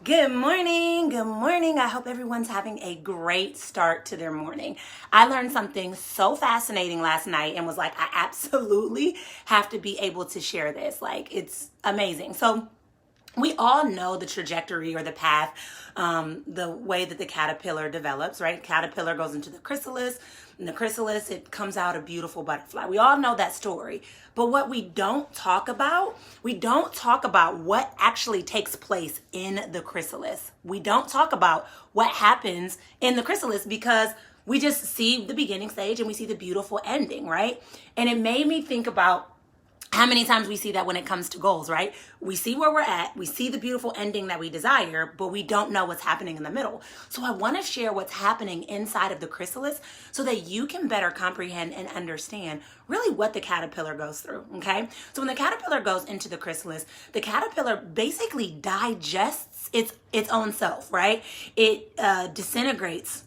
Good morning. Good morning. I hope everyone's having a great start to their morning. I learned something so fascinating last night and was like, I absolutely have to be able to share this. Like, it's amazing. So, we all know the trajectory or the path, the way that the caterpillar develops, right? Caterpillar goes into the chrysalis. In the chrysalis, it comes out a beautiful butterfly. We all know that story. But what we don't talk about what actually takes place in the chrysalis. We don't talk about what happens in the chrysalis because we just see the beginning stage and we see the beautiful ending, right? And it made me think about how many times we see that when it comes to goals, right? We see where we're at, we see the beautiful ending that we desire, but we don't know what's happening in the middle. So I want to share what's happening inside of the chrysalis so that you can better comprehend and understand really what the caterpillar goes through, okay? So when the caterpillar goes into the chrysalis, the caterpillar basically digests its own self, right? It disintegrates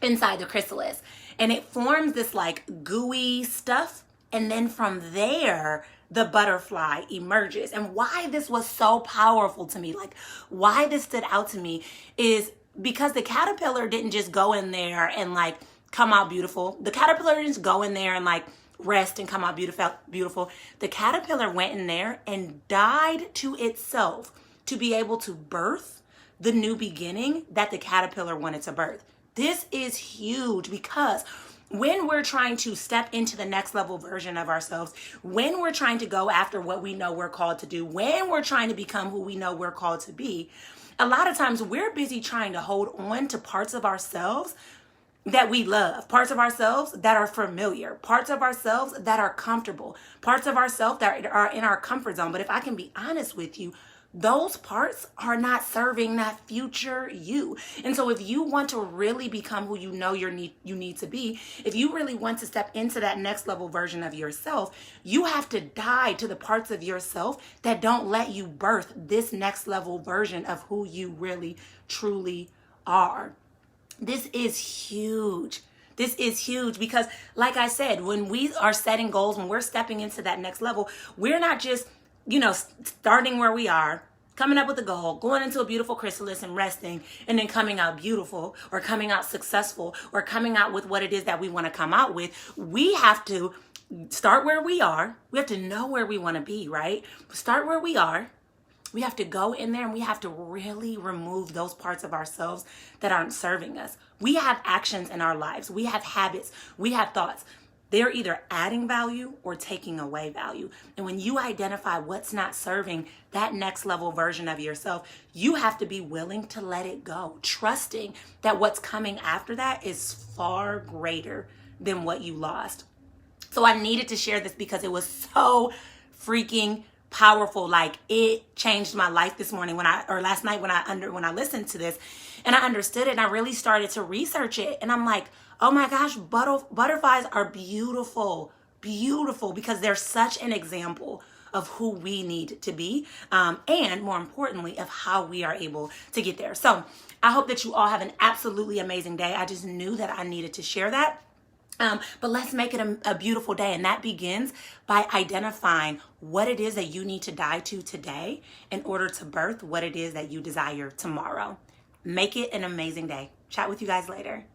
inside the chrysalis and it forms this like gooey stuff. And then from there, the butterfly emerges. And why this was so powerful to me, like why this stood out to me is because the caterpillar didn't just go in there and like come out beautiful. The caterpillar didn't just go in there and like rest and come out beautiful. The caterpillar went in there and died to itself to be able to birth the new beginning that the caterpillar wanted to birth. This is huge because when we're trying to step into the next level version of ourselves, when we're trying to go after what we know we're called to do, when we're trying to become who we know we're called to be, a lot of times we're busy trying to hold on to parts of ourselves that we love, parts of ourselves that are familiar, parts of ourselves that are comfortable, parts of ourselves that are in our comfort zone. But if I can be honest with you, those parts are not serving that future you. And so if you want to really become who you know you need to be, if you really want to step into that next level version of yourself, you have to die to the parts of yourself that don't let you birth this next level version of who you really truly are. This is huge. This is huge because, like I said, when we are setting goals, when we're stepping into that next level, we're not just starting where we are, coming up with a goal, going into a beautiful chrysalis and resting, and then coming out beautiful or coming out successful or coming out with what it is that we want to come out with. We have to start where we are. We have to know where we want to be, right? Start where we are. We have to go in there and we have to really remove those parts of ourselves that aren't serving us. We have actions in our lives. We have habits. We have thoughts. They're either adding value or taking away value. And when you identify what's not serving that next level version of yourself, you have to be willing to let it go, trusting that what's coming after that is far greater than what you lost. So I needed to share this because it was so freaking powerful. Like it changed my life this morning last night when I listened to this and I understood it and I really started to research it. And I'm like, oh my gosh, butterflies are beautiful because they're such an example of who we need to be, and more importantly, of how we are able to get there. So I hope that you all have an absolutely amazing day. I just knew that I needed to share that. But let's make it a beautiful day. And that begins by identifying what it is that you need to die to today in order to birth what it is that you desire tomorrow. Make it an amazing day. Chat with you guys later.